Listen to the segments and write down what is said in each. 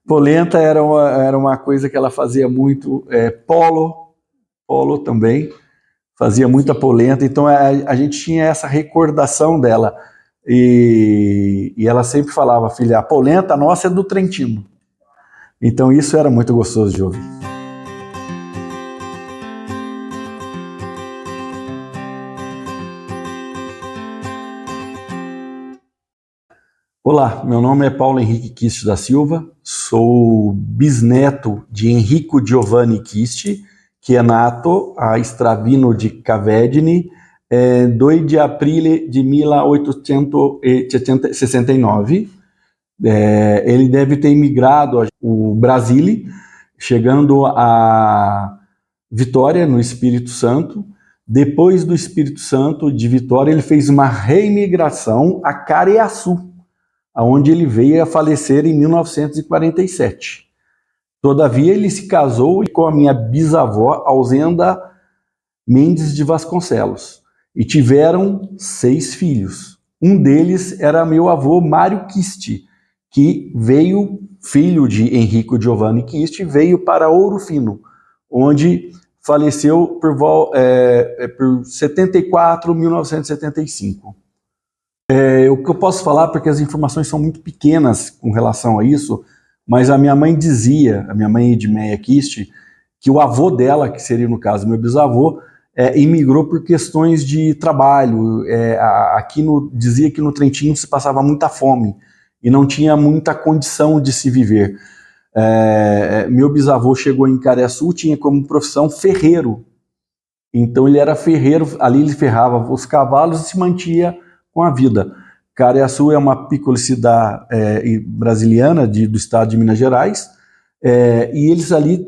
Polenta era uma coisa que ela fazia muito, polo também, fazia muita polenta, então a gente tinha essa recordação dela, e ela sempre falava, filha, a polenta nossa é do Trentino. Então isso era muito gostoso de ouvir. Olá, meu nome é Paulo Henrique Kist da Silva, sou bisneto de Enrico Giovanni Kist, que é nato a Stravino di Cavedini, 2 de abril de 1869. Ele deve ter imigrado ao Brasília, chegando a Vitória, no Espírito Santo. Depois do Espírito Santo, de Vitória, ele fez uma reimigração a Cariaçu, onde ele veio a falecer em 1947. Todavia, ele se casou com a minha bisavó, Alzenda Mendes de Vasconcelos, e tiveram 6 filhos. Um deles era meu avô Mário Kist, que veio, filho de Enrico Giovanni Kist, veio para Ouro Fino, onde faleceu por 1975. O que eu posso falar, porque as informações são muito pequenas com relação a isso, mas a minha mãe dizia, a minha mãe Edmeia Kist, que o avô dela, que seria no caso meu bisavô, imigrou por questões de trabalho. Dizia que no Trentino se passava muita fome e não tinha muita condição de se viver. Meu bisavô chegou em Cariaçu, tinha como profissão ferreiro. Então ele era ferreiro, ali ele ferrava os cavalos e se mantinha com a vida. Cariaçu é uma piccolicidade brasiliana do estado de Minas Gerais, e eles ali,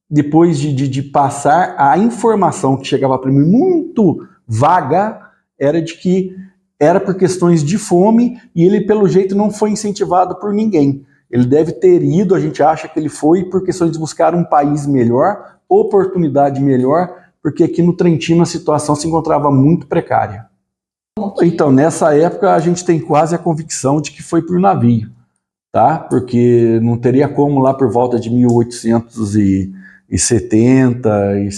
depois de passar, a informação que chegava para mim muito vaga, era de que era por questões de fome, e ele pelo jeito não foi incentivado por ninguém. Ele deve ter ido, a gente acha que ele foi por questões de buscar um país melhor, oportunidade melhor, porque aqui no Trentino a situação se encontrava muito precária. Então, nessa época, a gente tem quase a convicção de que foi por navio, tá? Porque não teria como lá por volta de 1870 e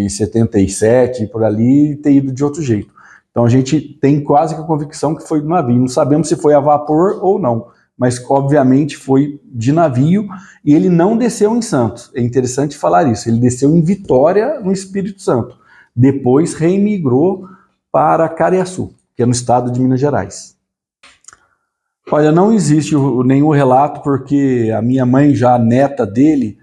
77, por ali, ter ido de outro jeito. Então, a gente tem quase que a convicção que foi do navio. Não sabemos se foi a vapor ou não, mas, obviamente, foi de navio, e ele não desceu em Santos. É interessante falar isso. Ele desceu em Vitória, no Espírito Santo. Depois, reimigrou para Cariaçu, que é no estado de Minas Gerais. Olha, não existe nenhum relato, porque a minha mãe, já neta dele,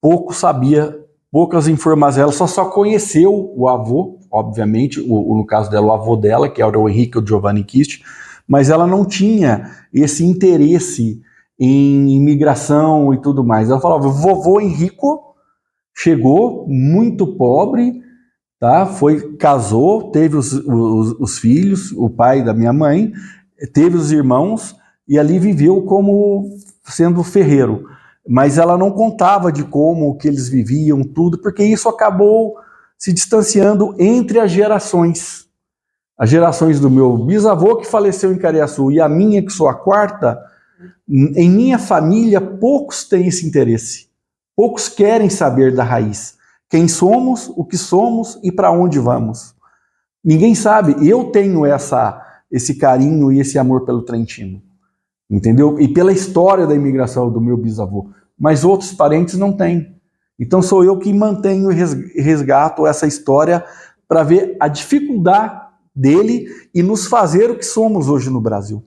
pouco sabia, poucas informações. Ela só conheceu o avô, obviamente, no caso dela, o avô dela, que era o Enrico Giovanni Kist, mas ela não tinha esse interesse em imigração e tudo mais. Ela falava, vovô Enrico chegou muito pobre, tá? Casou, teve os filhos, o pai da minha mãe, teve os irmãos, e ali viveu como sendo ferreiro. Mas ela não contava de como que eles viviam, tudo, porque isso acabou se distanciando entre as gerações. As gerações do meu bisavô, que faleceu em Cariaçu, e a minha, que sou a quarta, em minha família, poucos têm esse interesse. Poucos querem saber da raiz. Quem somos, o que somos e para onde vamos. Ninguém sabe. Eu tenho esse carinho e esse amor pelo Trentino, entendeu? E pela história da imigração do meu bisavô. Mas outros parentes não têm. Então sou eu que mantenho e resgato essa história para ver a dificuldade dele e nos fazer o que somos hoje no Brasil.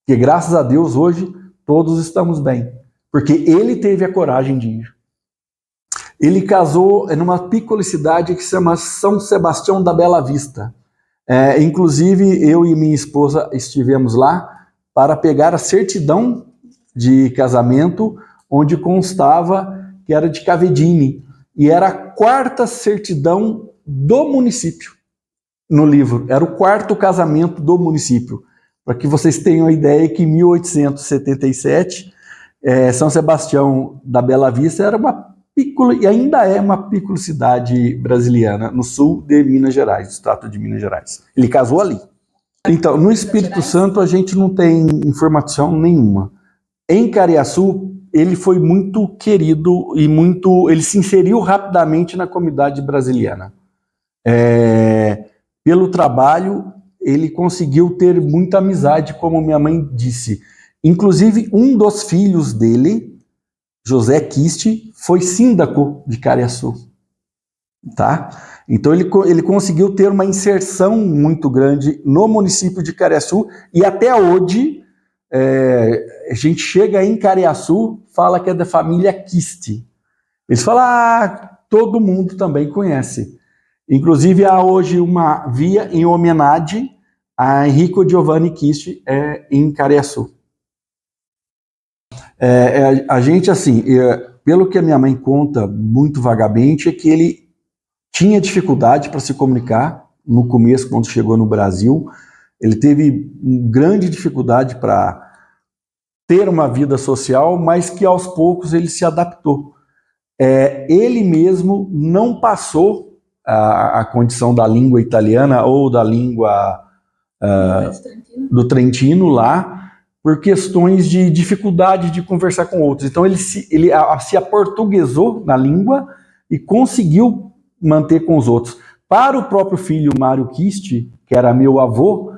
Porque graças a Deus hoje todos estamos bem. Porque ele teve a coragem de ir. Ele casou numa piccolicidade que se chama São Sebastião da Bela Vista. Inclusive, eu e minha esposa estivemos lá para pegar a certidão de casamento, onde constava que era de Cavedini. E era a 4ª certidão do município no livro. Era o 4º casamento do município. Para que vocês tenham a ideia que em 1877, São Sebastião da Bela Vista era uma e ainda é uma piccolicidade brasiliana, no sul de Minas Gerais, do estado de Minas Gerais. Ele casou ali. Então, no Espírito Santo, a gente não tem informação nenhuma. Em Cariaçu, ele foi muito querido e ele se inseriu rapidamente na comunidade brasiliana. Pelo trabalho, ele conseguiu ter muita amizade, como minha mãe disse. Inclusive, um dos filhos dele, José Kist, foi síndaco de Cariaçu. Tá? Então ele conseguiu ter uma inserção muito grande no município de Cariaçu, e até hoje a gente chega em Cariaçu, fala que é da família Kist. Eles falam, todo mundo também conhece. Inclusive há hoje uma via em homenagem a Enrico Giovanni Kist em Cariaçu. A gente, assim, pelo que a minha mãe conta muito vagamente, é que ele tinha dificuldade para se comunicar no começo, quando chegou no Brasil. Ele teve grande dificuldade para ter uma vida social, mas que aos poucos ele se adaptou. Ele mesmo não passou a condição da língua italiana ou da língua do Trentino lá, por questões de dificuldade de conversar com outros. Então ele se aportuguesou na língua e conseguiu manter com os outros. Para o próprio filho Mário Kist, que era meu avô,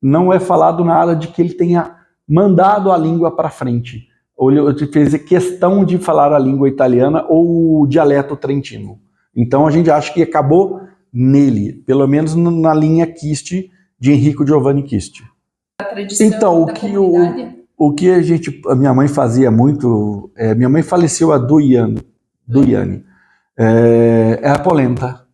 não é falado nada de que ele tenha mandado a língua para frente. Ou ele fez questão de falar a língua italiana ou o dialeto trentino. Então a gente acha que acabou nele, pelo menos na linha Kist, de Enrico Giovanni Kist. Então, o que a minha mãe fazia muito, minha mãe faleceu há 2 anos, é a polenta.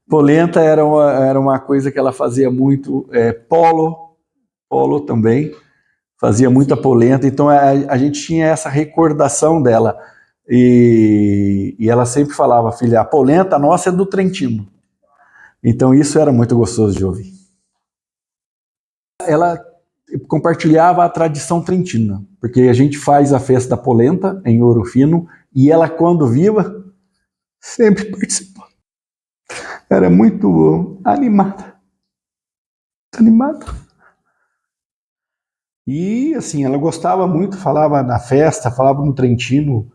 Polenta era uma coisa que ela fazia muito, polo também, fazia muita polenta, então a gente tinha essa recordação dela, e ela sempre falava, filha, a polenta nossa é do Trentino. Então isso era muito gostoso de ouvir. Ela compartilhava a tradição trentina, porque a gente faz a festa da polenta em Ouro Fino, e ela, quando viva, sempre participou. Era muito animada. E, assim, ela gostava muito, falava na festa, falava no Trentino,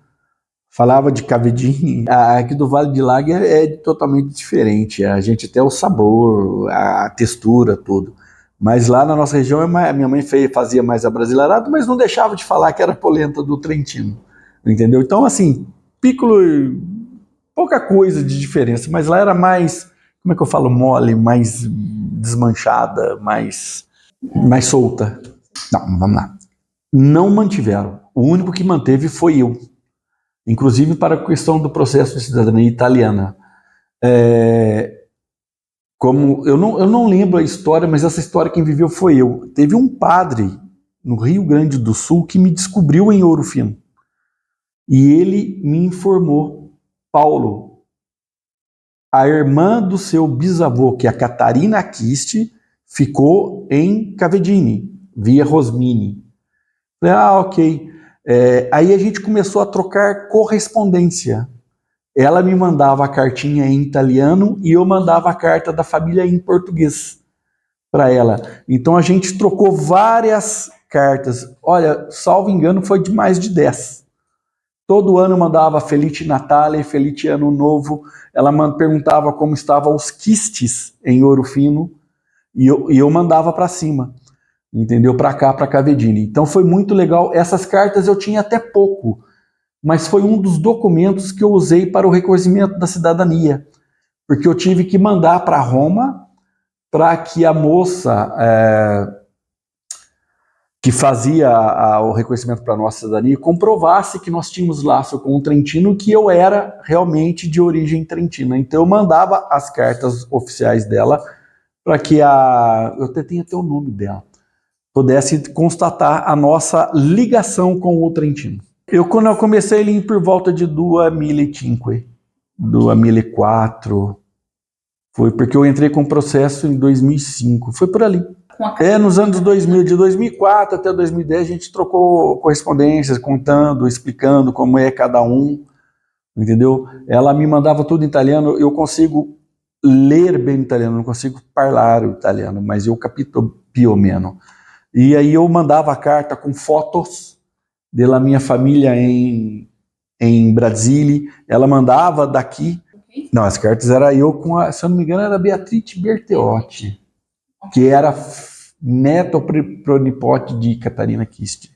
falava de Cavedini. Aqui do Vale de Láguia é totalmente diferente. A gente até o sabor, a textura, tudo. Mas lá na nossa região, minha mãe fazia mais abrasileirado, mas não deixava de falar que era polenta do Trentino, entendeu? Então, assim, piccolo, pouca coisa de diferença, mas lá era mais, como é que eu falo, mole, mais desmanchada, mais solta. Não, vamos lá. Não mantiveram. O único que manteve foi eu. Inclusive para a questão do processo de cidadania italiana. Como eu não lembro a história, mas essa história quem viveu foi eu. Teve um padre no Rio Grande do Sul que me descobriu em Ouro Fino. E ele me informou, Paulo, a irmã do seu bisavô, que é a Catarina Kist, ficou em Cavedini, via Rosmini. Falei, ok. Aí a gente começou a trocar correspondência. Ela me mandava a cartinha em italiano e eu mandava a carta da família em português para ela. Então a gente trocou várias cartas. Olha, salvo engano, foi de mais de 10. Todo ano eu mandava Felice Natale, Felice Ano Novo. Ela perguntava como estavam os quistes em Ouro Fino e eu mandava para cima, entendeu? Para cá, para Cavedini. Então foi muito legal. Essas cartas eu tinha até pouco, mas foi um dos documentos que eu usei para o reconhecimento da cidadania, porque eu tive que mandar para Roma para que a moça que fazia o reconhecimento para a nossa cidadania comprovasse que nós tínhamos laço com o Trentino, que eu era realmente de origem trentina. Então eu mandava as cartas oficiais dela para que eu até tenho o nome dela, pudesse constatar a nossa ligação com o Trentino. Quando eu comecei ali por volta de 2005, 2004, foi porque eu entrei com o processo em 2005, foi por ali. Nos anos 2000, de 2004 até 2010, a gente trocou correspondências, contando, explicando como é cada um, entendeu? Ela me mandava tudo em italiano, eu consigo ler bem italiano, não consigo falar o italiano, mas eu capito più o menos. E aí eu mandava a carta com fotos da minha família em Brasília. Ela mandava daqui. Não, as cartas era eu com a, se eu não me engano, era a Beatriz Berteotti, que era neta pronipote de Catarina Kist,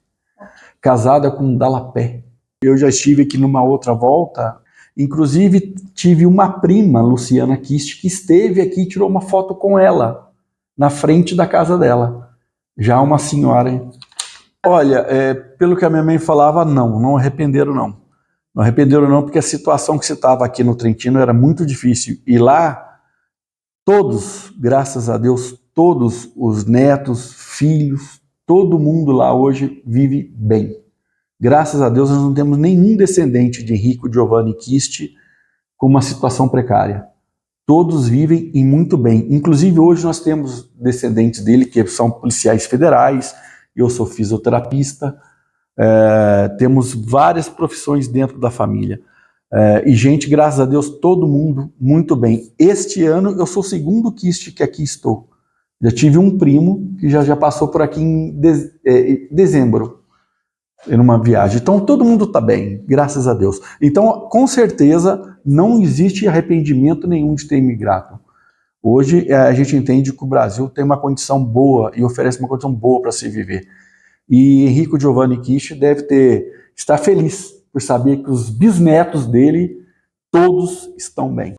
casada com Dalapé. Eu já estive aqui numa outra volta, inclusive tive uma prima, Luciana Kist, que esteve aqui e tirou uma foto com ela, na frente da casa dela. Já uma senhora, hein? Olha, pelo que a minha mãe falava, não arrependeram não. Não arrependeram não, porque a situação que se estava aqui no Trentino era muito difícil. E lá, todos, graças a Deus, todos os netos, filhos, todo mundo lá hoje vive bem. Graças a Deus, nós não temos nenhum descendente de Enrico Giovanni Kist com uma situação precária. Todos vivem e muito bem. Inclusive, hoje nós temos descendentes dele que são policiais federais, eu sou fisioterapista, temos várias profissões dentro da família. E gente, graças a Deus, todo mundo muito bem. Este ano eu sou o segundo Kist que aqui estou. Já tive um primo que já passou por aqui em dezembro, em uma viagem. Então todo mundo está bem, graças a Deus. Então, com certeza, não existe arrependimento nenhum de ter imigrado. Hoje a gente entende que o Brasil tem uma condição boa e oferece uma condição boa para se viver. E Enrico Giovanni Kist deve estar feliz por saber que os bisnetos dele todos estão bem.